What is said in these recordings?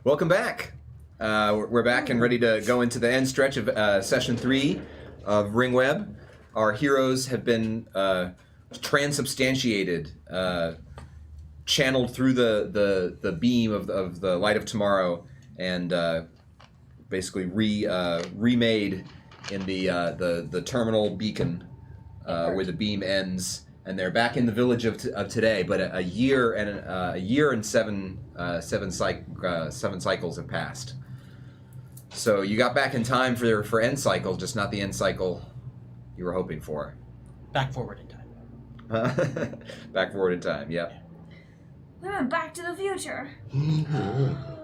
Welcome back. We're back and ready to go into the end stretch of Session 3 of RINGWEB. Our heroes have been transubstantiated, channeled through the beam of the light of tomorrow, and basically remade in the terminal beacon where the beam ends. And they're back in the village of today, but a year and seven cycles have passed. So you got back in time for end cycle, just not the end cycle you were hoping for. Back forward in time. Back forward in time, yep. We went back to the future.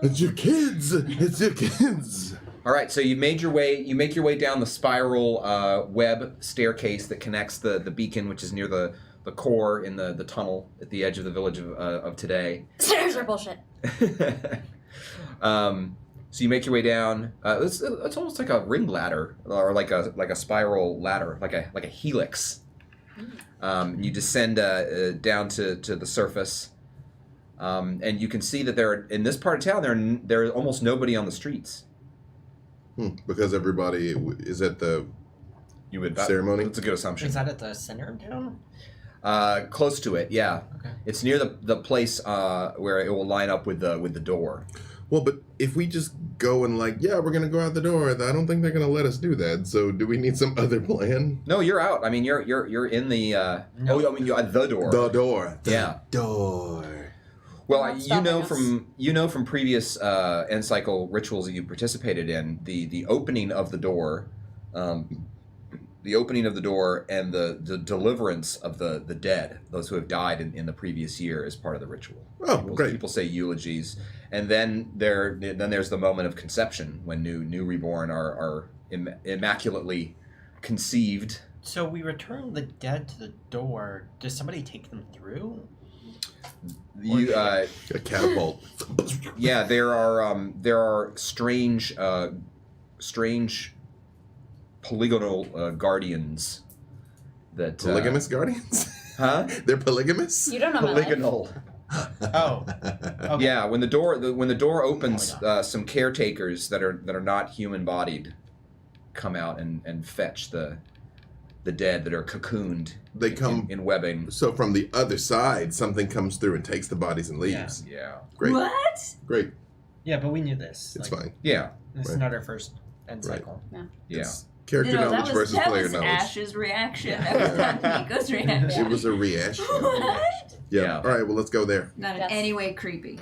It's your kids. It's your kids. All right, so you make your way down the spiral web staircase that connects the beacon, which is near the core in the tunnel at the edge of the village of today. Stairs are bullshit. So you make your way down. It's almost like a ring ladder, or like a spiral ladder, like a helix. You descend down to the surface, and you can see that in this part of town there are almost nobody on the streets. Because everybody is at the ceremony? That's a good assumption. Is that at the center of town? Close to it, yeah. Okay. It's near the place where it will line up with the door. Well, but if we just go and we're gonna go out the door, I don't think they're gonna let us do that. So do we need some other plan? No, you're out. I mean, you're in the. No. Oh, I mean, you're at the door. The door. Yeah. Door. Well, you know from previous end cycle rituals that you participated in, the opening of the door, and the deliverance of the dead, those who have died in the previous year, is part of the ritual. Oh, great. People say eulogies, and then there's the moment of conception when new reborn are immaculately conceived. So we return the dead to the door. Does somebody take them through? A catapult. Yeah, there are strange polygonal guardians that Polygamous guardians? Huh? They're polygamous? You don't know my life. Polygonal. Oh. Okay. Yeah, when the door opens, some caretakers that are not human bodied come out and fetch the dead that are cocooned. They come in webbing. So from the other side, something comes through and takes the bodies and leaves. Yeah. Great. What? Great. Yeah, but we knew this. It's fine. Yeah. This is Right. not our first end Right. cycle. Yeah. It's character knowledge versus that player was knowledge. Ash's reaction. That was not Nico's reaction. It was a reaction. What? Yeah. All right, well, let's go there. Not in any way creepy.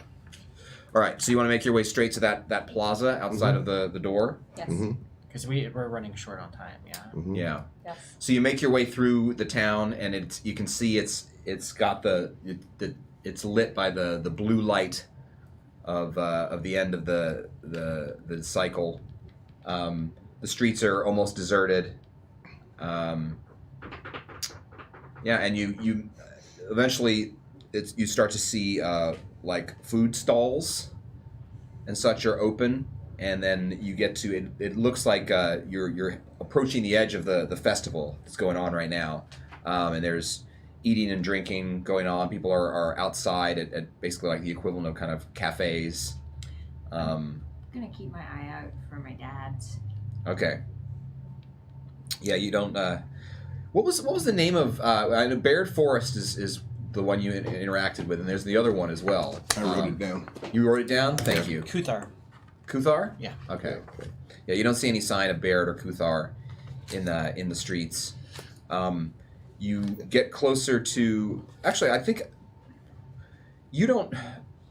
All right. So you want to make your way straight to that plaza outside of the door. Yes. Mm-hmm. Because we're running short on time, yeah. Mm-hmm. Yeah. Yes. So you make your way through the town, and you can see it's got it's lit by the blue light of the end of the cycle. The streets are almost deserted. And you eventually you start to see food stalls and such are open. And then you get to it. It looks like you're approaching the edge of the festival that's going on right now, and there's eating and drinking going on. People are outside at basically like the equivalent of kind of cafes. I'm gonna keep my eye out for my dad's. Okay. Yeah, you don't. What was the name of? I know Baird Forest is the one you interacted with, and there's the other one as well. I wrote it down. You wrote it down. Thank you. Kuthar. Kuthar? Yeah. Okay. Yeah, you don't see any sign of Baird or Kuthar in the streets. You get closer to. Actually, I think you don't.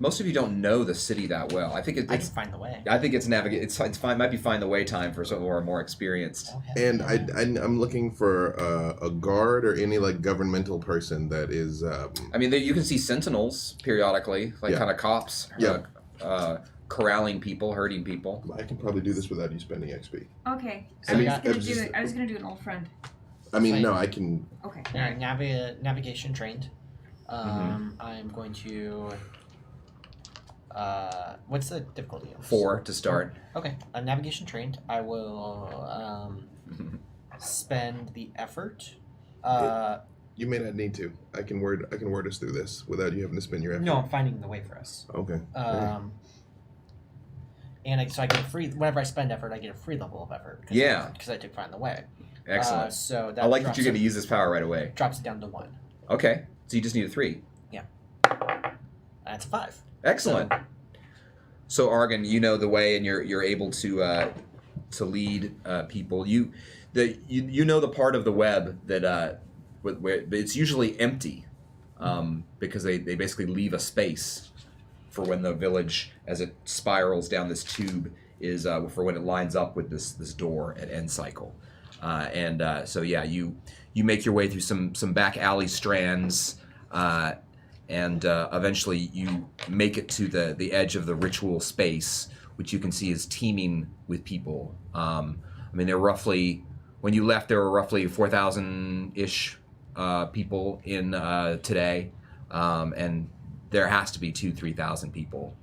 Most of you don't know the city that well. I think I can find the way. I think it's navigate. It's fine. Might be find the way time for some who are more experienced. Okay. And I'm looking for a guard or any governmental person that is. I mean, you can see sentinels periodically, kind of cops. Yeah. Corralling people, herding people. I can probably do this without you spending XP. Okay. So I was gonna do an old friend. I mean, Fine. no, I can. Okay. All right, navigation trained. I'm going to. What's the difficulty? 4 to start. Okay, navigation trained. I will spend the effort. You may not need to. I can word us through this without you having to spend your effort. No, I'm finding the way for us. Okay. and so I get a free. Whenever I spend effort, I get a free level of effort. Because I took Find the Way. Excellent. So that I like that you're going it- to use this power right away. Drops it down to 1. Okay, so you just need a 3. That's a 5. Excellent. So Argon, you know the way, and you're able to lead people. You know the part of the web that where it's usually empty, because they basically leave a space for when the village, as it spirals down this tube, is for when it lines up with this door at end cycle. So yeah, you make your way through some back alley strands, and eventually you make it to the edge of the ritual space, which you can see is teeming with people. I mean, there were roughly, when you left, there were roughly 4,000-ish people in today, and there has to be 2,000-3,000 people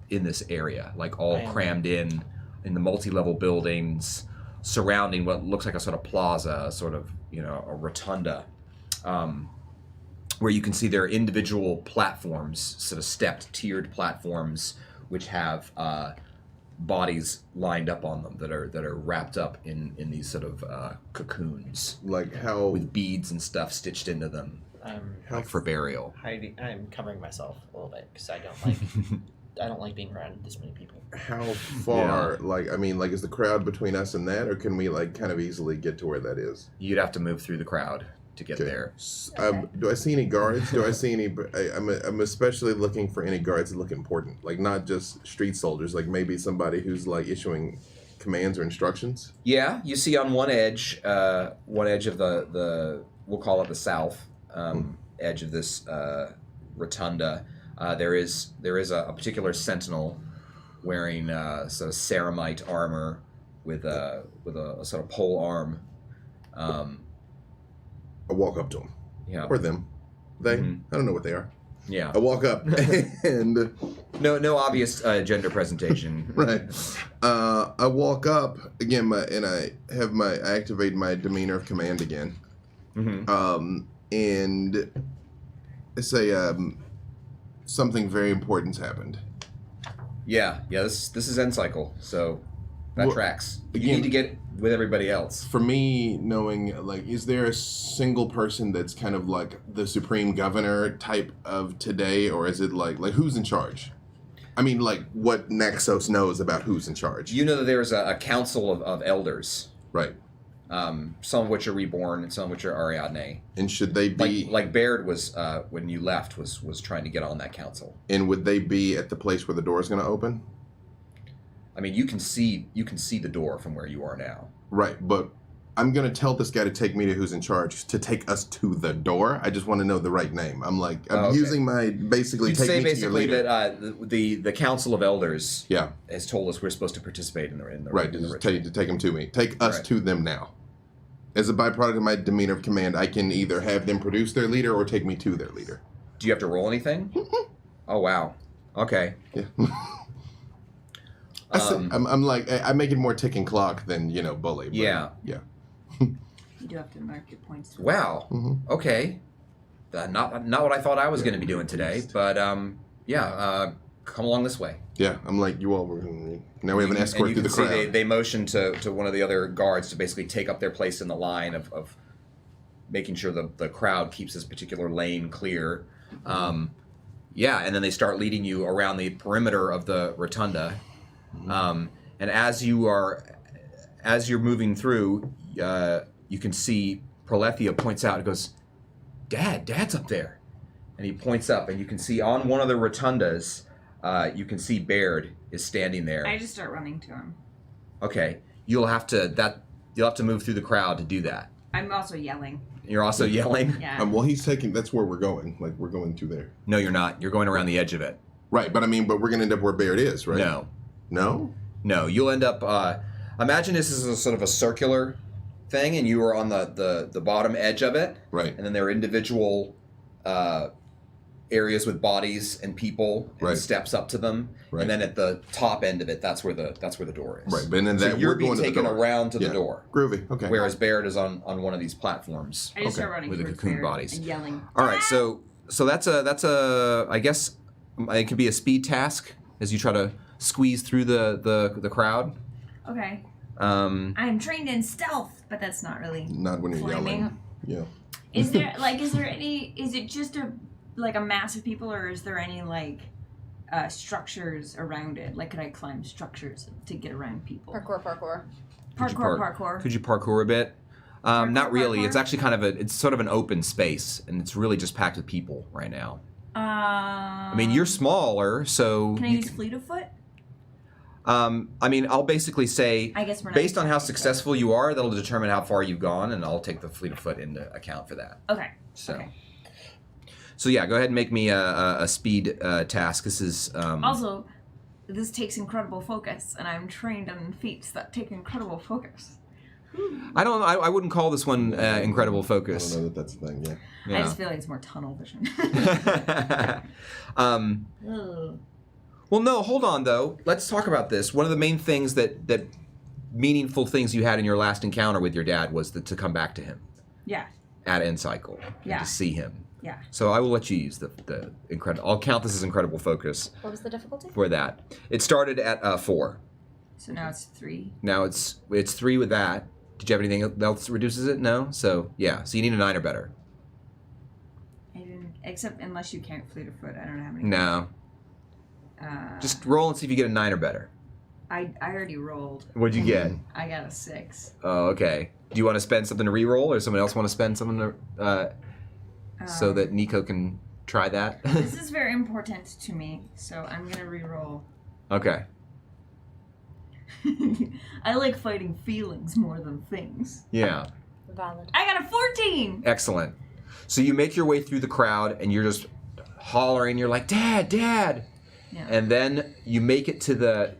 in this area, like all crammed in the multi-level buildings surrounding what looks like a sort of plaza, sort of, a rotunda, where you can see there are individual platforms, sort of stepped, tiered platforms, which have bodies lined up on them that are wrapped up in these sort of cocoons, Like how with beads and stuff stitched into them, like for burial. I'm covering myself a little bit because I don't like I don't like being around this many people. how far? Like, I mean, like, is the crowd between us and that, or can we like kind of easily get to where that is? You'd have to move through the crowd to get there. Do I see any guards? Do I see any? I'm especially looking for any guards that look important, like not just street soldiers, like maybe somebody who's like issuing commands or instructions. Yeah, you see on one edge of the we'll call it the south edge of this rotunda. There is a particular sentinel wearing sort of ceramite armor with a sort of pole arm. I walk up to them. Yeah. Or them. They. Mhm. I don't know what they are. Yeah. I walk up and No obvious gender presentation. right. I walk up again, I activate my demeanor of command again. Mm-hmm. And I say something very important's happened. Yeah. This is end cycle, so that Well, tracks. But you again- need to get with everybody else. For me, knowing, like, is there a single person that's kind of like the supreme governor type of today, or is it like who's in charge? I mean, like, what Naxos knows about who's in charge. You know that there's a council of elders, Right. some of which are reborn and some of which are Ariadne. And should they be, Like Baird was, when you left, was trying to get on that council. and would they be at the place where the door is going to open? I mean, you can see the door from where you are now. Right, but I'm going to tell this guy to take me to who's in charge, to take us to the door. I just want to know the right name. I'm Okay. using my, basically, You'd take say me to your basically leader. that the council of elders Yeah, has told us we're supposed to participate in the right, in the just ritual. to take them to me. Take us Right. to them now. As a byproduct of my demeanor of command, I can either have them produce their leader or take me to their leader. Do you have to roll anything? Oh wow. Okay. Yeah. I'm like, I make it more ticking clock than, bully. But Yeah. Yeah. You do have to mark your points. Wow. hmm Okay. Not what I thought I was going to be doing today, but come along this way. Yeah, I'm like, you all were, now we have an escort and you through the can see crowd. they motion to one of the other guards to basically take up their place in the line of making sure the crowd keeps this particular lane clear. Yeah, and then they start leading you around the perimeter of the rotunda. And as you're moving through, you can see Prolethea points out and goes, Dad's up there. And he points up, and you can see on one of the rotundas, you can see Baird is standing there. I just start running to him. Okay, you'll have to move through the crowd to do that. I'm also yelling. You're also yelling? Yeah. Well, he's taking, that's where we're going. Like, we're going to there. No, you're not. You're going around the edge of it. Right, but we're going to end up where Baird is, right? No. No? You'll end up. Imagine this is a sort of a circular thing, and you are on the bottom edge of it, Right. and then there are individual areas with bodies and people and Right. steps up to them, Right. and then at the top end of it, that's where the door is. Right, but then So that you're we're being going to the taken door. around to Yeah. the door, Groovy, okay. whereas Baird is on one of these platforms. I just okay, start running with the towards cocoon Baird bodies. and yelling. All right, so that's a I guess it could be a speed task as you try to squeeze through the crowd. Okay. Um, I'm trained in stealth, but that's not really Not when you're climbing. yelling. Yeah. Is there any? Is it just a mass of people, or is there any structures around it? Like, could I climb structures to get around people? Parkour. Parkour. Could you parkour a bit? Not really. Parkour? It's actually it's sort of an open space, and it's really just packed with people right now. I mean, you're smaller, so Can I use fleet of foot? I mean, I'll basically say, I guess we're not based on how using fleet of successful you are, that'll determine how far you've gone, and I'll take the fleet of foot into account for that. foot. Okay. So, Okay. so yeah, go ahead and make me a speed task. This is Also, this takes incredible focus, and I'm trained on feats that take incredible focus. I wouldn't call this one incredible I focus. don't know that that's the thing. Yeah. I Yeah. just feel like it's more tunnel vision. Ugh. Well, no, hold on though. Let's talk about this. One of the main things that meaningful things you had in your last encounter with your dad was to come back to him Yeah. at End Cycle and Yeah. to see him. Yeah. So I will let you use the incredible. I'll count this as incredible focus What was the difficulty? for that. It started at 4. So now it's 3. Now it's 3 with that. Did you have anything else that reduces it? No. So yeah. So you need a 9 or better. I didn't, except unless you count fleet of foot. I don't know how many. No. Just roll and see if you get a 9 or better. I already rolled. What'd you get? I got a 6. Oh, okay. Do you want to spend something to re-roll, or someone else want to spend something to, so that Nico can try that? This is very important to me, so I'm gonna re-roll. Okay. I like fighting feelings more than things. Yeah. Valid. I got a 14. Excellent. So you make your way through the crowd, and you're just hollering. You're like, "Dad, Dad!" Yeah. And then you make it to the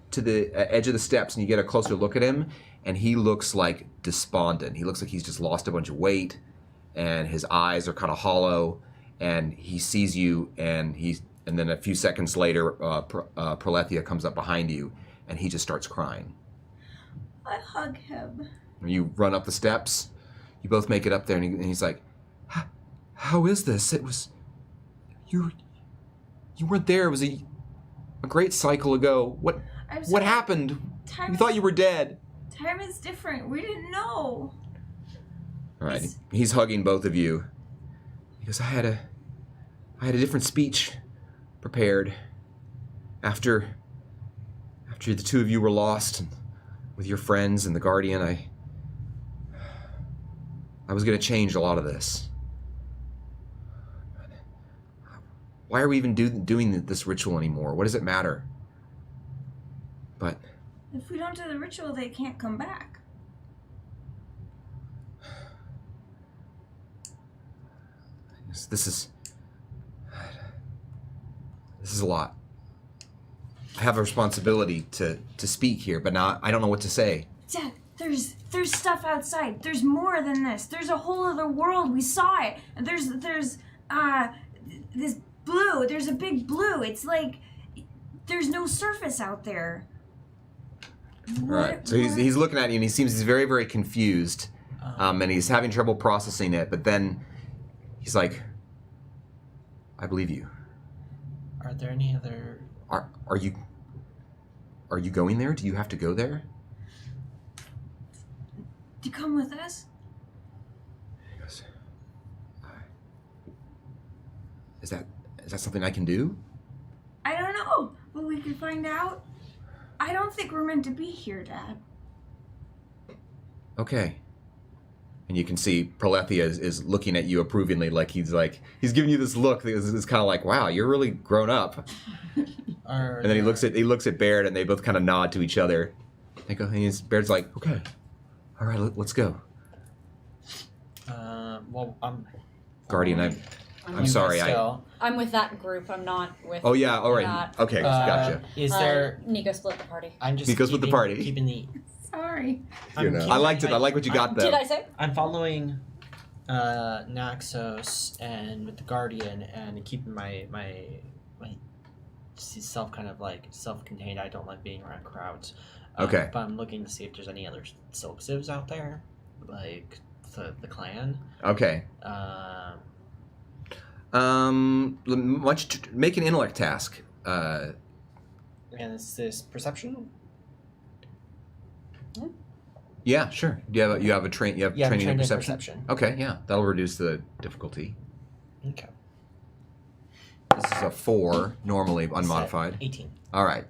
edge of the steps, and you get a closer look at him, and he looks like despondent. He looks like he's just lost a bunch of weight, and his eyes are kind of hollow. And he sees you, and then a few seconds later, Prolethea comes up behind you, and he just starts crying. I hug him. You run up the steps. You both make it up there, and he's like, "How is this? It was you weren't there. It was a great cycle ago. What happened? Time We is- thought you were dead." Time is different. We didn't know. All right, he's hugging both of you. He goes, I had a different speech prepared after the two of you were lost and with your friends and the Guardian. I was going to change a lot of this. Why are we even doing this ritual anymore? What does it matter? But If we don't do the ritual, they can't come back. this is a lot. I have a responsibility to speak here, but now I don't know what to say. Dad, there's stuff outside. There's more than this. There's a whole other world. We saw it. And there's this blue. There's a big blue. It's like there's no surface out there. All right. So he's looking at you, and he's very, very confused, and he's having trouble processing it. But then he's like, "I believe you. Are there any other? Are you going there? Do you have to go there?" Do you come with us? He goes, "Is that something I can do?" I don't know, but we can find out. I don't think we're meant to be here, Dad. Okay. And you can see Prolethea is looking at you approvingly, like he's giving you this look that is kind of like, wow, you're really grown up. And then he looks at Baird, and they both kind of nod to each other. They go, and Baird's like, okay, all right, let's go. Well, I'm. Guardian, I'm sorry. I'm with that group. I'm not with. Oh yeah, all right. that. Okay, gotcha. Is there? Nico split the party. I'm just. Nico's with the party. Keeping the. Sorry. You know. I liked it. I like what you got though. Did I say? I'm following Naxos and with the Guardian and keeping my self kind of like self-contained. I don't like being around crowds. Okay. But I'm looking to see if there's any other Silksives out there, like the clan. Okay. Make an intellect task. And is this perception? Yeah, sure. You have training in trained in perception? perception. Okay, yeah. That'll reduce the difficulty. Okay. This is a 4, normally unmodified. 18. All right.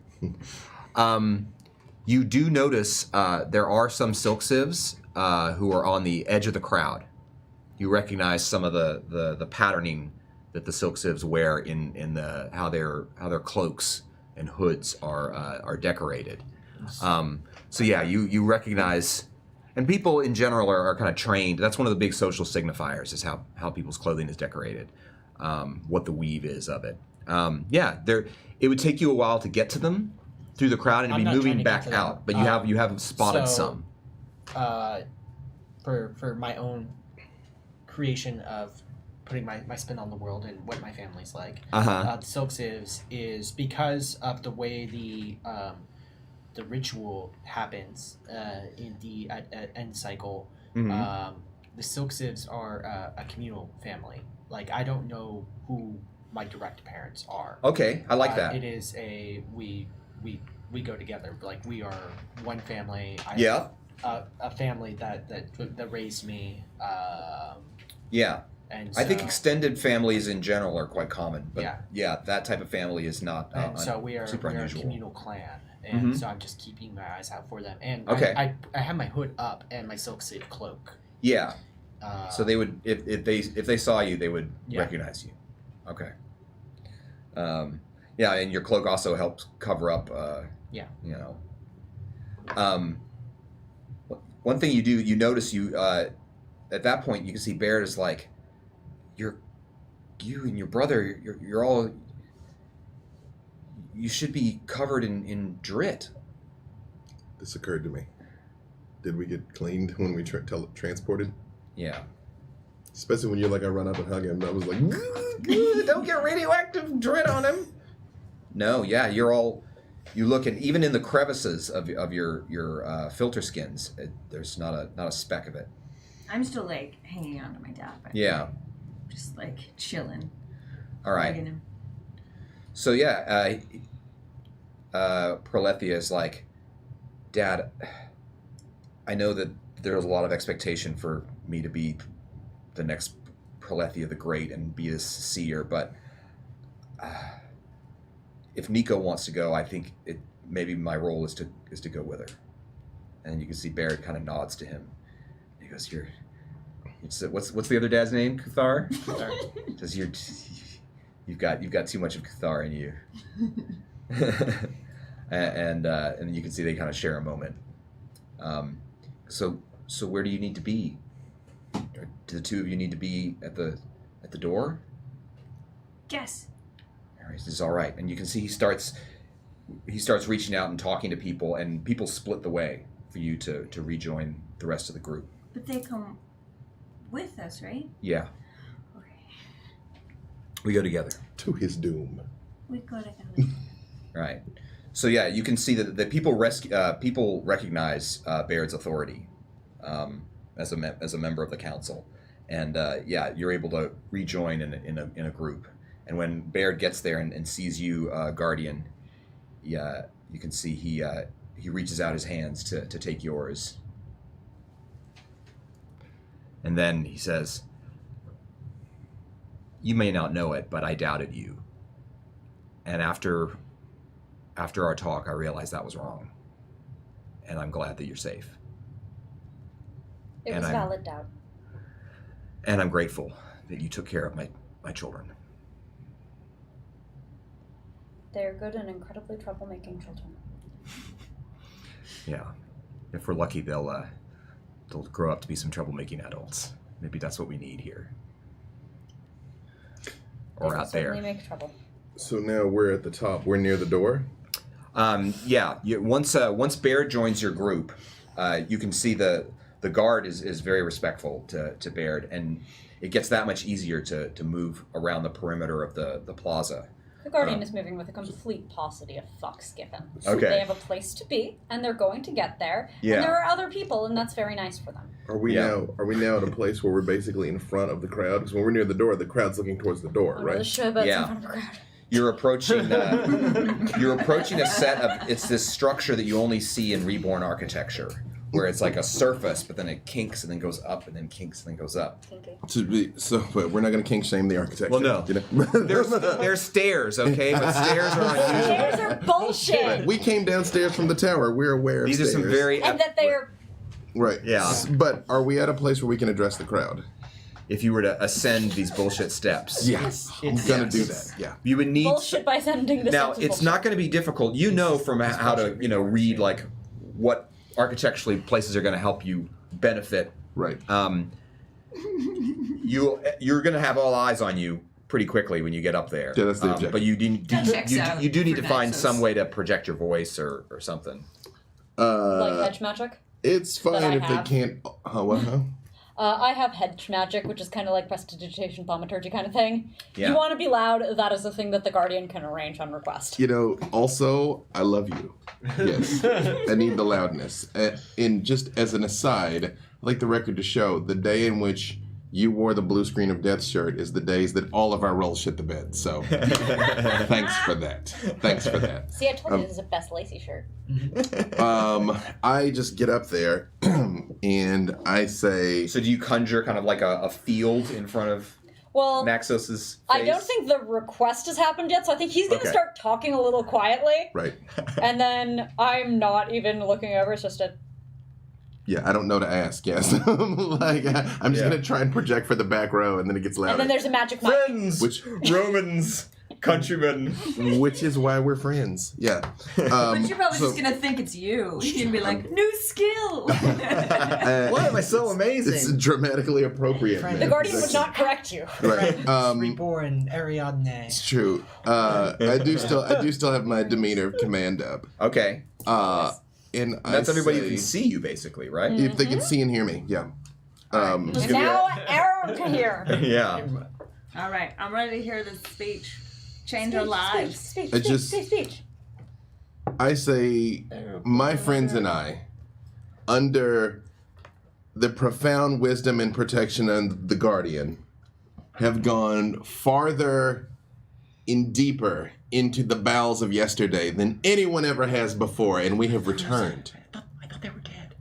You do notice there are some silk sieves who are on the edge of the crowd. You recognize some of the patterning that the silk sieves wear in the how their cloaks and hoods are decorated. So yeah, you recognize, and people in general are kind of trained. That's one of the big social signifiers is how people's clothing is decorated, what the weave is of it. It would take you a while to get to them through the crowd and I'm be not moving trying to back get to them. out, but you have spotted some. For my own creation of putting my spin on the world and what my family's like, the silk sieves is because of the way the ritual happens in the end cycle. Mm-hmm. The silk sieves are a communal family. Like, I don't know who my direct parents are. Okay, I like that. It is we go together. Like, we are one family. A family that raised me. Yeah. And I think extended families in general are quite common, but yeah, that type of family is not so we are super a unusual. communal clan, and so I'm just keeping my eyes out for them. And Okay. I have my hood up and my silk sieve cloak. Yeah. So they would if they saw you, they would recognize you. Okay. Yeah, and your cloak also helps cover up. One thing you notice at that point you can see Baird is like, you and your brother, you're all. You should be covered in drit. This occurred to me. Did we get cleaned when we transported? Yeah. Especially when you're like, I run up and hug him. I was like, don't get radioactive drit on him. No, yeah, you look, and even in the crevices of your filter skins, there's not a speck of it. I'm still like hanging on to my dad. Yeah. Just like chilling. All right. Him. So yeah, Prolethea is like, Dad, I know that there's a lot of expectation for me to be the next Prolethea the Great and be this seer, but if Nico wants to go, I think maybe my role is to go with her. And you can see Barrett kind of nods to him. He goes, what's the other dad's name? Cathar? Because you've got too much of Cathar in you. and you can see they kind of share a moment. So where do you need to be? Do the two of you need to be at the door? Yes. This is all right. And you can see he starts reaching out and talking to people, and people split the way for you to rejoin the rest of the group. But they come with us, right? Yeah. Okay. We go together. To his doom. We go together. Right. So yeah, you can see that the people recognize Baird's authority as a member of the council, and you're able to rejoin in a group. And when Baird gets there and sees you, Guardian, you can see he reaches out his hands to take yours. And then he says, "You may not know it, but I doubted you. And after our talk, I realized that was wrong. And I'm glad that you're safe. It was valid doubt. And I'm grateful that you took care of my children." They're good and incredibly troublemaking children. Yeah. If we're lucky, they'll grow up to be some troublemaking adults. Maybe that's what we need here. Or out there. Certainly make trouble. So now we're at the top. We're near the door. Once Baird joins your group, you can see the guard is very respectful to Baird, and it gets that much easier to move around the perimeter of the plaza. The Guardian is moving with a complete paucity of fucks given. Okay. They have a place to be, and they're going to get there. Yeah. And there are other people, and that's very nice for them. Are we now at a place where we're basically in front of the crowd? Because when we're near the door, the crowd's looking towards the door, I'm right? really sure about Yeah. in front of the crowd. you're approaching a set of, it's this structure that you only see in Reborn architecture, where it's like a surface, but then it kinks and then goes up and then kinks and then goes up. But we're not going to kink shame the architecture. Well, no. You know? There's stairs, okay? But stairs are unusual. Stairs are bullshit. We came downstairs from the tower. We're aware of These are stairs. some very... And that they're Right. Yeah. But are we at a place where we can address the crowd? If you were to ascend these bullshit steps. Yes. I'm going to do that. Yeah. You would need... bullshit by sending the Now, steps of it's bullshit. not going to be difficult. You know from how to, read, like, what architecturally places are going to help you benefit. Right. You're going to have all eyes on you pretty quickly when you get up there. Yeah, that's the objective. But you checks out do need for to find Nexus. some way to project your voice or something. Like hedge magic? It's fine I if have. they can't... What? I have hedge magic, which is kind of like prestidigitation, thaumaturgy kind of thing. Yeah. You want to be loud, that is a thing that the Guardian can arrange on request. Also, I love you. Yes. I need the loudness. And just as an aside, I'd like the record to show the day in which you wore the blue screen of death shirt is the days that all of our roles shit the bed. So, thanks for that. Thanks for that. See, I told you this is the best lacy shirt. I just get up there and I say... So do you conjure kind of like a field in front of Well, Naxos's face? I don't think the request has happened yet, so I think he's going to Okay. start talking a little quietly. Right. And then I'm not even looking over, it's just a... Yeah, I don't know to ask, yes. I'm just going to try and project for the back row, and then it gets louder. And then there's a magic mic. Friends! Which- Romans! Countrymen! Which is why we're friends. Yeah. But you're probably just gonna think it's you. You're gonna be like, new skill. Why am I so amazing? It's dramatically appropriate. Friend. The man. Guardian would not correct you. Right. Reborn Ariadne. It's true. I do still have my demeanor of command up. Okay. And That's everybody who say, can see you, basically, right? if they can see and hear me. Yeah. And now Aaron can hear. Yeah. All right, I'm ready to hear this speech. Change our lives. Speech. I say, my friends and I, under the profound wisdom and protection of the Guardian, have gone farther and deeper into the bowels of yesterday than anyone ever has before, and we have returned. I thought they were dead.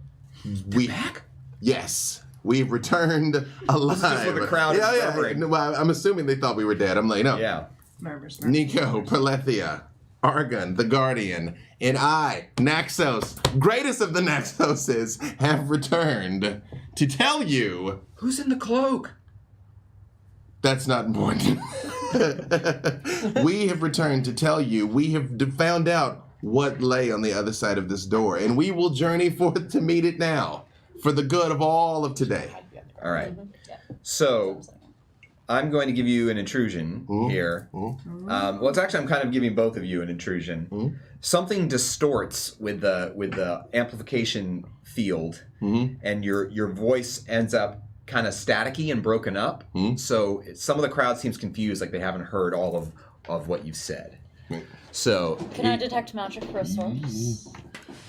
They're back? Yes. We've returned alive. This is what the crowd is yeah. covering. No, well, I'm assuming they thought we were dead. I'm like, no. Yeah. Murmurs. Nico, Pelethia, Argon, the Guardian, and I, Naxos, greatest of the Naxoses, have returned to tell you... Who's in the cloak? That's not important. We have returned to tell you we have found out what lay on the other side of this door, and we will journey forth to meet it now, for the good of all of today. All right. So, I'm going to give you an intrusion here. Well, it's actually, I'm kind of giving both of you an intrusion. Something distorts with the amplification field, and your voice ends up kind of staticky and broken up. So some of the crowd seems confused, like they haven't heard all of what you've said. So Can I detect magic for a source?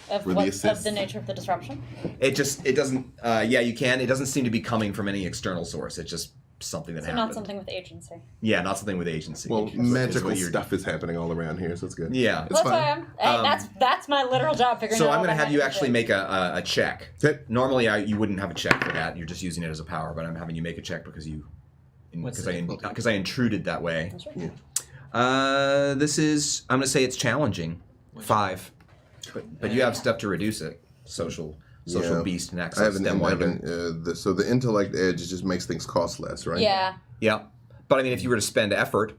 Of the nature of the disruption? it doesn't. Yeah, you can. It doesn't seem to be coming from any external source. It's just something that So happened. not something with agency. Yeah, not something with agency. Well, It's magical what you're- stuff is happening all around here, so it's good. Yeah. It's That's why fine. that's my literal job figuring So out. I'm going to what have you magic actually is. make a check. Okay. Normally, you wouldn't have a check for that. You're just using it as a power, but I'm having you make a check because I intruded that way. That's right. This is, I'm going to say it's challenging. 5. But you have stuff to reduce it. Social Yeah. beast and I access haven't, them so the intellect edge just makes things cost less, right? Yeah. Yeah. But I mean, if you were to spend effort,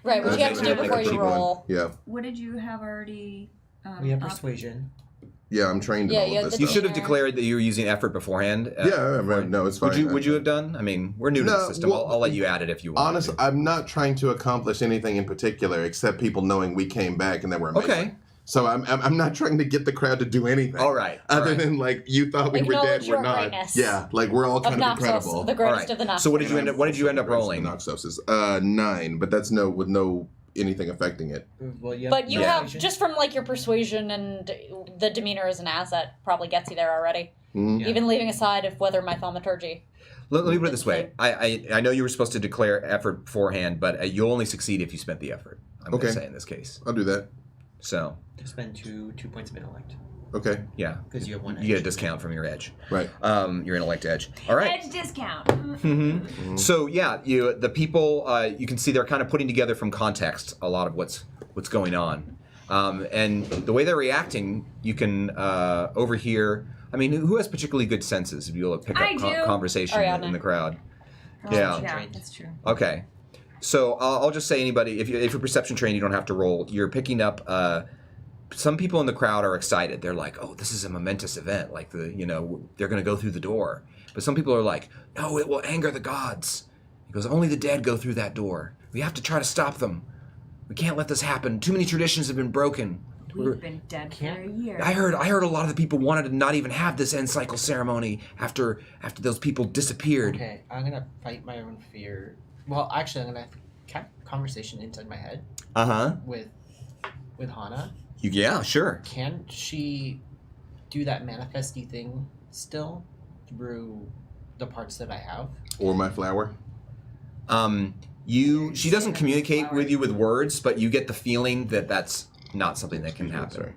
Right, which you have to do Like a before you cheap roll. Yeah. What did you have already? We have up? persuasion. Yeah, I'm trained in Yeah, all yeah, of this you the- stuff. should have declared that you were using effort beforehand. No, it's fine. Would you have done? I mean, we're new to No, the system. well, I'll let you add it if you want. Honestly, I'm not trying to accomplish anything in particular except people knowing we came back and that we're amazing. Okay. So I'm not trying to get the crowd to do anything. All right. Other than like you thought we were dead, Acknowledge we're your not. greatness. Yeah, like we're all Of kind of Noxos, incredible. the All greatest right. of the Noxos. So what did you end up rolling? Noxoses. 9, but that's with no anything affecting it. Well, you have But you have, persuasion. just from like your persuasion and the demeanor as an asset probably gets you there already. Mhm. Even leaving aside of whether my thaumaturgy. Let me put it this way. I know you were supposed to declare effort beforehand, but you'll only succeed if you spent the effort. I'm going to say in this case. I'll do that. So To spend two points of intellect. Okay. Yeah. Because you have one edge. You get a discount from your edge. Right. Your intellect edge. All right. Edge discount. Mm-hmm. So yeah, the people you can see they're kind of putting together from context a lot of what's going on, and the way they're reacting, you can overhear. I mean, who has particularly good senses? If you'll pick I up do. conversation in the crowd. Oh, Yeah. that's true. Okay. So I'll just say anybody, if you're perception trained, you don't have to roll. You're picking up. Some people in the crowd are excited. They're like, "Oh, this is a momentous event. Like they're going to go through the door." But some people are like, "No, it will anger the gods." He goes, "Only the dead go through that door. We have to try to stop them. We can't let this happen. Too many traditions have been broken." We've been dead for a year. I heard a lot of the people wanted to not even have this end cycle ceremony after those people disappeared. Okay, I'm gonna fight my own fear. Well, actually, I'm gonna have a conversation inside my head. With Hana. Yeah, sure. Can she do that manifesty thing still through the parts that I have? Or my flower. She doesn't communicate with you with words, but you get the feeling that that's not something that can happen.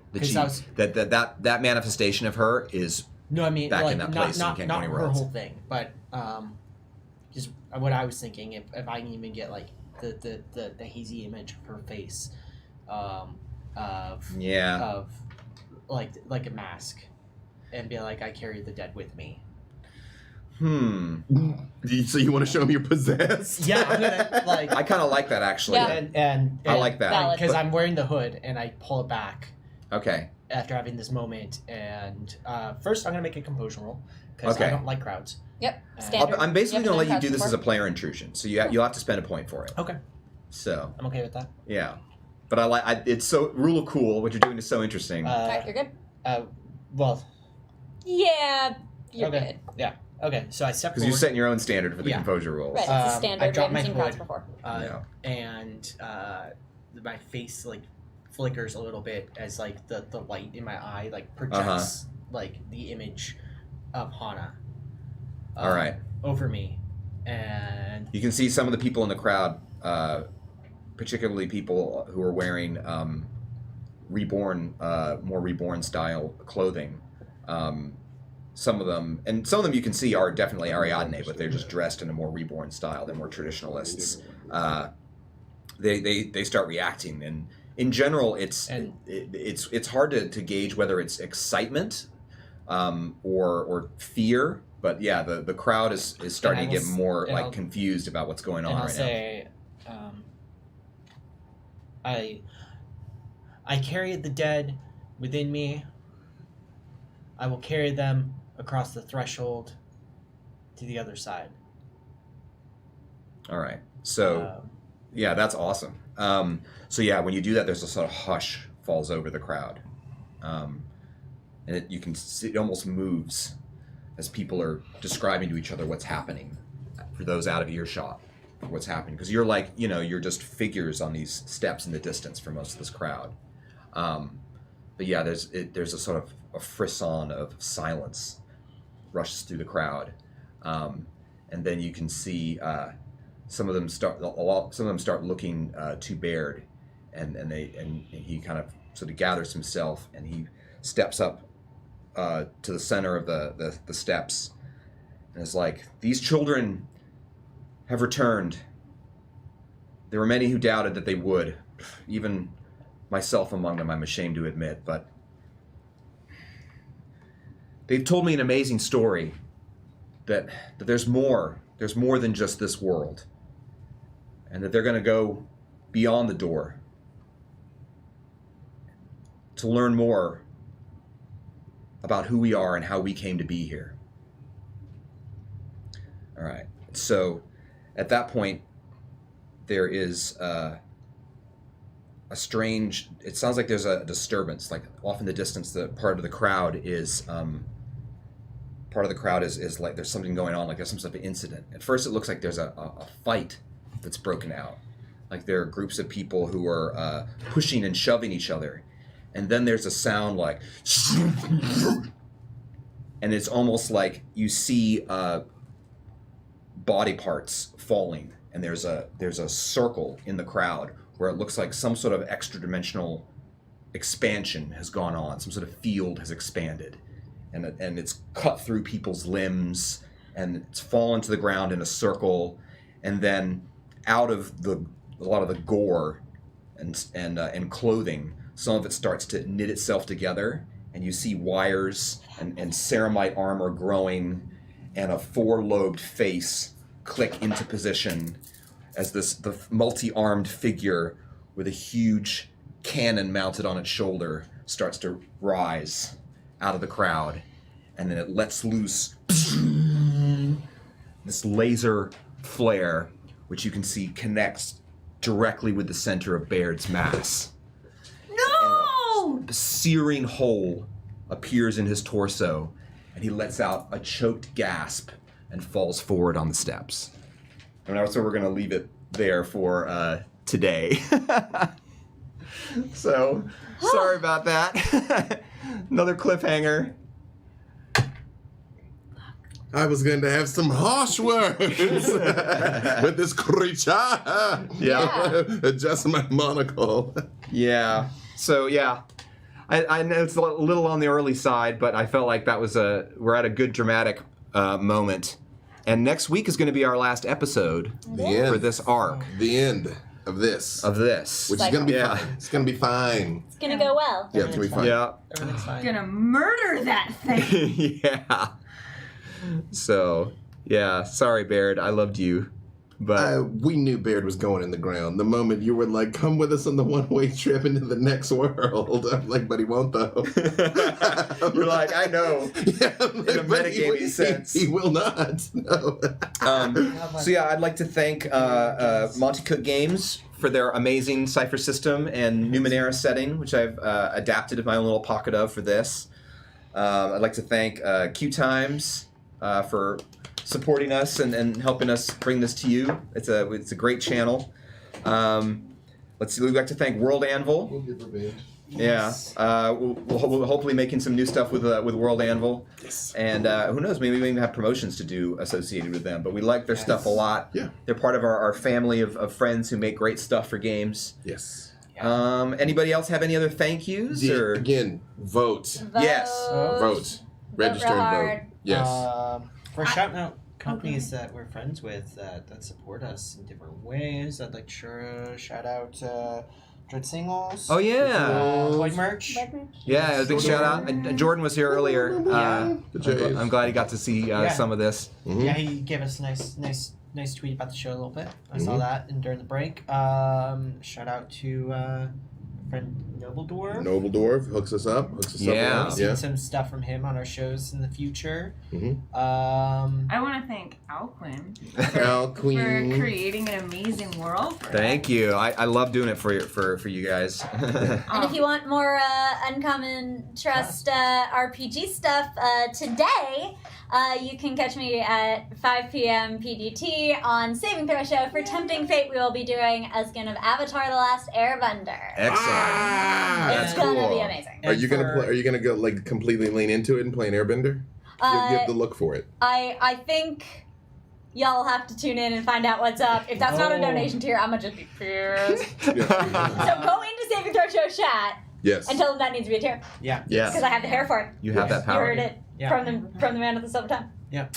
That manifestation of her is no, I mean back like, in that place not, and can't not go anywhere her else. whole thing, but just what I was thinking. If I can even get like the hazy image of her face, of like a mask, and be like, I carry the dead with me. So you want to show me you're possessed? Yeah, I'm gonna like. I kind of like that actually. Yeah. And I like that because I'm wearing the hood and I pull it back. Okay. After having this moment, and first I'm gonna make a composure roll because Okay. I don't like crowds. Yep. And- Standard. I'm basically going to let you do this before. as a player intrusion, so you'll have to spend a point for it. Okay, So I'm okay with that. yeah, but it's so rule of cool. What you're doing is so interesting. Alright, you're good. Well, Yeah, you're okay, yeah, okay. So I step Because forward. you're setting your own standard for the Yeah. composure rules. Right, it's a I standard. We dropped haven't my seen crowds hood. before. And my face like flickers a little bit as like the light in my eye like projects like the image of Hana. All right. Over me, and You can see some of the people in the crowd, particularly people who are wearing more reborn style clothing. Some of them you can see are definitely Ariadne, but they're just dressed in a more reborn style. They're more traditionalists. They start reacting, and in general, it's hard to gauge whether it's excitement or fear. But yeah, the crowd is starting to get more like confused about what's going on and I'll right say, I carry the dead within me. I will carry them across the threshold to the other side. now. All right. So yeah, that's awesome. So yeah, when you do that, there's a sort of hush falls over the crowd, and you can see it almost moves as people are describing to each other what's happening for those out of earshot. What's happening, because you're like, you're just figures on these steps in the distance for most of this crowd. But yeah, there's a sort of a frisson of silence rushes through the crowd, and then you can see some of them start looking to Baird, and he kind of sort of gathers himself and he steps up to the center of the steps, and is like, "These children have returned. There were many who doubted that they would, even myself among them, I'm ashamed to admit, but they've told me an amazing story that there's more than just this world, and that they're going to go beyond the door to learn more about who we are and how we came to be here." All right, so at that point, there is a strange. It sounds like there's a disturbance. Like off in the distance, the part of the crowd is like there's something going on. Like there's some sort of incident. At first, it looks like there's a fight that's broken out. Like there are groups of people who are pushing and shoving each other, and then there's a sound like, and it's almost like you see body parts falling, and there's a circle in the crowd where it looks like some sort of extra-dimensional expansion has gone on. Some sort of field has expanded. And it's cut through people's limbs, and it's fallen to the ground in a circle, and then out of a lot of the gore and clothing, some of it starts to knit itself together, and you see wires and ceramite armor growing, and a 4-lobed face click into position as the multi-armed figure with a huge cannon mounted on its shoulder starts to rise out of the crowd, and then it lets loose this laser flare, which you can see connects directly with the center of Baird's mass. No! A searing hole appears in his torso, and he lets out a choked gasp and falls forward on the steps. And so we're going to leave it there for today. So, sorry about that. Another cliffhanger. I was going to have some harsh words with this creature. Yeah. Adjust my monocle. Yeah. So, yeah. I know it's a little on the early side, but I felt like that was we're at a good dramatic moment. And next week is going to be our last episode for this arc. The end of this. Which is going to be fine. It's going to be fine. It's gonna go well. Yeah, it's going to be fine. Yeah. Everything's fine. Gonna murder that thing. Yeah. So, yeah. Sorry, Baird. I loved you. But we knew Baird was going in the ground. The moment you were like, come with us on the one-way trip into the next world. I'm like, but he won't, though. You're like, I know. Yeah, I'm like, In a metagaming sense. He will not. No. So yeah, I'd like to thank Monty Cook Games for their amazing Cypher system and Numenera setting, which I've adapted my own little pocket of for this. I'd like to thank QueueTimes for supporting us and helping us bring this to you. It's a great channel. Let's see. We'd like to thank World Anvil. We'll get revenge. Yeah, we'll hopefully making some new stuff with World Anvil. Yes. And who knows, maybe we even have promotions to do associated with them. But we like their stuff a lot. Yeah. They're part of our family of friends who make great stuff for games. Yes. Anybody else have any other thank yous? Or? Again, vote. Yes. Vote. Register real and vote. hard. Yes. For shouting out companies that we're friends with that support us in different ways, I'd like to shout out Dread Singles. Oh yeah. White Merch. Yeah, a big shout out. Jordan was here earlier. I'm glad he got to see some of this. Mm-hmm. Yeah, he gave us a nice tweet about the show a little bit. I saw that during the break. Shout out to friend Noble Dwarf. Noble Dwarf hooks us up. Yeah. We've seen some stuff from him on our shows in the future. Mm-hmm. I want to thank Alquin for creating an amazing world for Thank you. I love doing it for you guys. And if you want more Uncommon Trust RPG stuff today, you can catch me at 5 p.m. PDT on Saving Throw Show. For Tempting Fate, we will be doing a skin of Avatar: The Last Airbender. Excellent. It's That's gonna cool. be amazing. Are you gonna go like completely lean into it and play an Airbender? You have to look for it. I think y'all will have to tune in and find out what's up. If that's not a donation tier, I'm gonna just be pissed. So go into Saving Throw Show chat Yes. and tell them that needs to be a tier. Yeah. Yes. Because I have the hair for it. You have that You power. heard it from the man with the silver tongue. Yeah.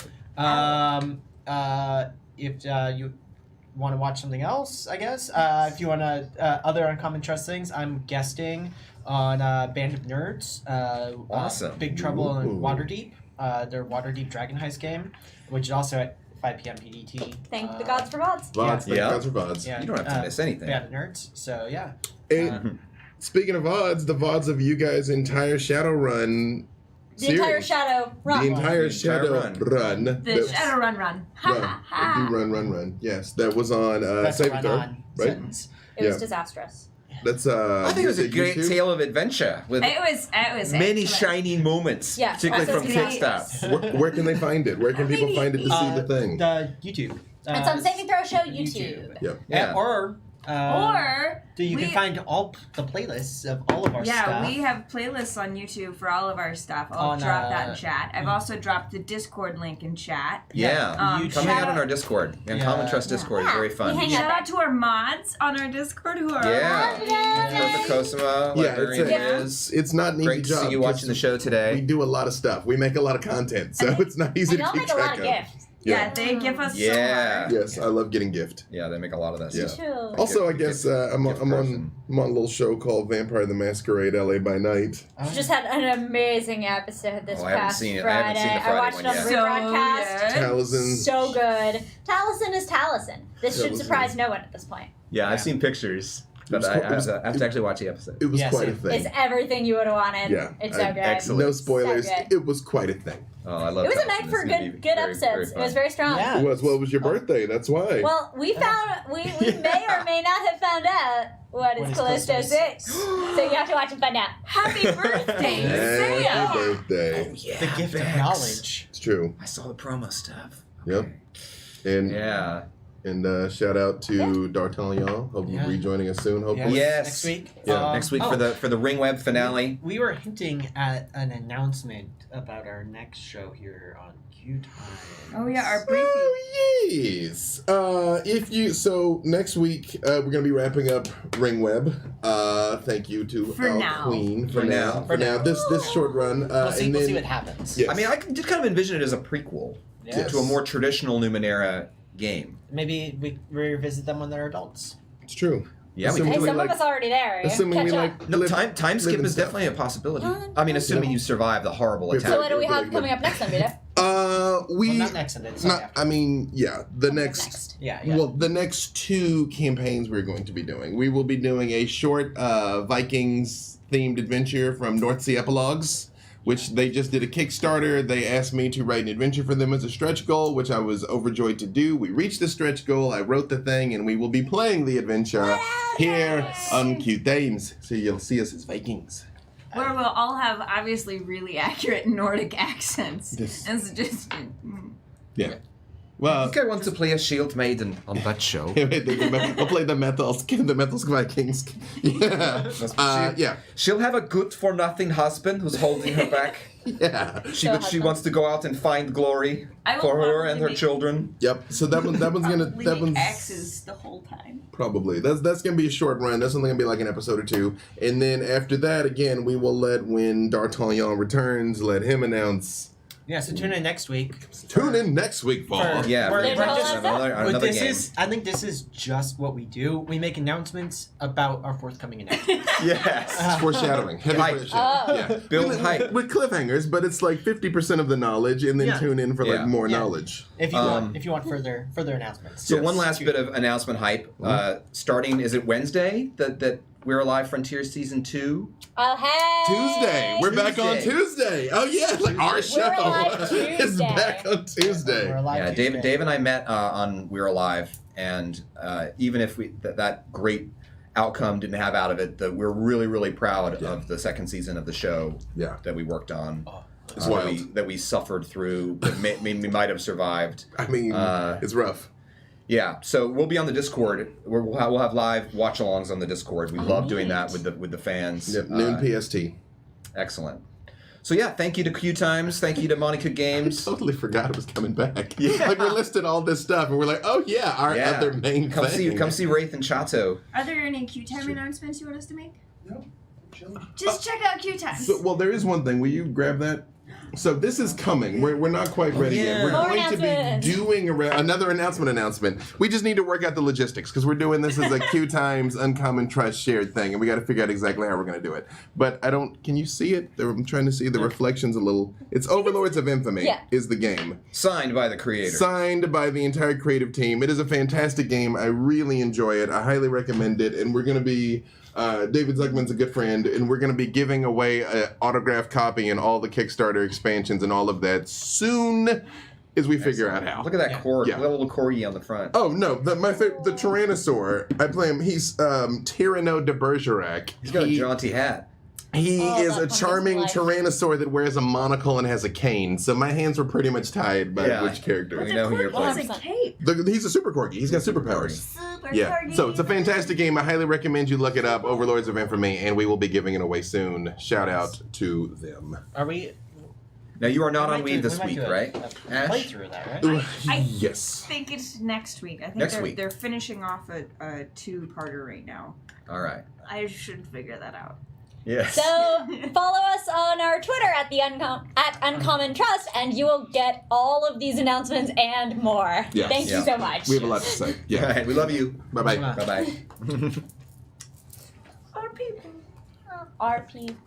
If you want to watch something else, I guess. If you want to other Uncommon Trust things, I'm guesting on Band of Nerds. Awesome. Big Trouble in Ooh. Waterdeep. Their Waterdeep Dragon Heist game, which is also at 5 p.m. PDT. Thank the gods for VODs. VODs. Yeah. Gods for VODs. Yeah. You don't have to miss anything. Band of Nerds. So yeah. And speaking of VODs, the VODs of you guys' entire Shadowrun The entire series. Shadow run. The entire Shadow Run. The That- Shadow Run. Ha ha ha. Run. Yes, that was on That's a Cypher, run-on right? sentence. It was Yeah. disastrous. That's I think it was a great YouTube? tale of adventure with It was many excellent. shining moments, Yeah. particularly Also from great. Kickstop. Where can they find it? Where can people find it to see the thing? The YouTube. It's on Saving Throw Show YouTube. Yep. Yeah. Or Or you can find all the playlists of all of our stuff. Yeah, we have playlists on YouTube for all of our stuff. I'll drop that in chat. I've also dropped the Discord link in chat. Yeah, coming out on our Discord. Uncommon Trust Discord is very fun. Shout out to our mods on our Discord who are Perfect Cosima, it's not an easy great to job. see you watching the show today. We do a lot of stuff. We make a lot of content, so it's not easy to keep track of. Y'all make a lot of gifts. Yeah, they give us so much. Yes, I love getting gift. Yeah, they make a lot of that stuff. Also, I guess I'm on a little show called Vampire the Masquerade LA by Night. Just had an amazing episode this past Friday. I haven't seen the Friday I watched it on the rebroadcast. Taliesin. So good. Taliesin is Taliesin. This should surprise no one at this point. Yeah, I've seen pictures. But I have to actually watch the episode. It was quite a thing. It's everything you would have wanted. Yeah. It's so good. Excellent. No spoilers. So good. It was quite a thing. Oh, I love it. It was a night for good episodes. It was very strong. Yeah. It was. Well, it was your birthday. That's why. Well, we may or may not have found out what is Callisto 6. So you have to watch and find out. Happy birthday, Happy birthday. Oh, yeah. The gift of knowledge. It's true. I saw the promo stuff. Yep. And And shout out to D'Artagnan. Hope you'll be rejoining us soon. Hopefully. Yes. Next week. Yeah. Next week for the RINGWEB finale. We were hinting at an announcement about our next show here on QueueTimes. Oh yeah, our briefing. Oh yes. So next week we're gonna be wrapping up RINGWEB. Thank you to Queen for now. This short run. We'll see what happens. Yes. I mean, I can just kind of envision it as a prequel to a more traditional Numenera game. Maybe we revisit them when they're adults. It's true. Yeah, some of us already there. Assuming we like time skip is definitely a possibility. I mean, assuming you survive the horrible attack. So what do we have coming up next then, Vito? Not next Sunday. The next. Yeah. Well, the next two campaigns we're going to be doing. We will be doing a short Vikings themed adventure from North Sea Epilogues, which they just did a Kickstarter. They asked me to write an adventure for them as a stretch goal, which I was overjoyed to do. We reached the stretch goal. I wrote the thing, and we will be playing the adventure here on QueueTimes. So you'll see us as Vikings. Where we'll all have obviously really accurate Nordic accents. Yes. It's just... Yeah. Well, I think I want to play a shield maiden on that show. I'll play the Metals Vikings. Yeah. She'll have a good-for-nothing husband who's holding her back. Yeah. She wants to go out and find glory for her and her children. Yep. So that one's axes the whole time. Probably. That's gonna be a short run. That's only gonna be like an episode or two. And then after that, again, we will when D'Artagnan returns, let him announce. Yeah, so tune in next week. Tune in next week, Paul. We're just another game. I think this is just what we do. We make announcements about our forthcoming announcements. Yes. It's foreshadowing. Heavy foreshadowing. Yeah. Build hype. With cliffhangers, but it's like 50% of the knowledge, and then tune in for more knowledge. If you want further announcements. So one last bit of announcement hype. Starting, is it Wednesday that We're Alive Frontier Season 2? Oh, hey! Tuesday. We're back on Tuesday. Oh, yeah. Like our show is back on Tuesday. Yeah, Dave and I met on We're Alive, and even if that great outcome didn't have out of it, we're really, really proud of the second season of the show that we worked on. That we suffered through, that we might have survived. I mean, it's rough. Yeah, so we'll be on the Discord. We'll have live watch-alongs on the Discord. We love doing that with the fans. Yep, noon PST. Excellent. So yeah, thank you to QueueTimes. Thank you to Monica Games. I totally forgot it was coming back. Yeah. Like we listed all this stuff, and we're like, oh yeah, our other main thing. Come see Wraith and Chato. Are there any QueueTime announcements you want us to make? No. Just check out QueueTimes. So, there is one thing. Will you grab that? So this is coming. We're not quite ready yet. We're going to be doing another announcement. We just need to work out the logistics because we're doing this as a QueueTimes Uncommon Trust shared thing, and we got to figure out exactly how we're going to do it. But can you see it? I'm trying to see the reflections a little. It's Overlords of Infamy is the game. Signed by the creator. Signed by the entire creative team. It is a fantastic game. I really enjoy it. I highly recommend it, and we're going to be... David Zuckman's a good friend, and we're going to be giving away an autographed copy and all the Kickstarter expansions and all of that soon as we figure out how. Look at that little corgi on the front. Oh, no. My favorite, the Tyrannosaur, I play him. He's Tyranno de Bergerac. He's got a jaunty hat. He Oh, is that a pumpkin's charming life. tyrannosaur that wears a monocle and has a cane. So my hands were pretty much tied by Yeah. which character. We know who you're Corgi playing. has a cape. He's a super corgi. He's got superpowers. Super Yeah. corgi. So it's a fantastic game. I highly recommend you look it up. Overlords of Infamy, and we will be giving it away soon. Shout out to them. Are we? Now you are not we on might weed do- this we might week, do a- right? a Ash? Playthrough of that, right? I Yes. think it's next week. I think Next week. they're finishing off a two-parter right now. All right. I should figure that out. Yes. So follow us on our Twitter at Uncommon Trust, and you will get all of these announcements and more. Yes. Thank you Yeah. so much. We have a lot to say. All Yeah. right. We love you. Bye-bye. Bye. Bye bye. Our people. RP.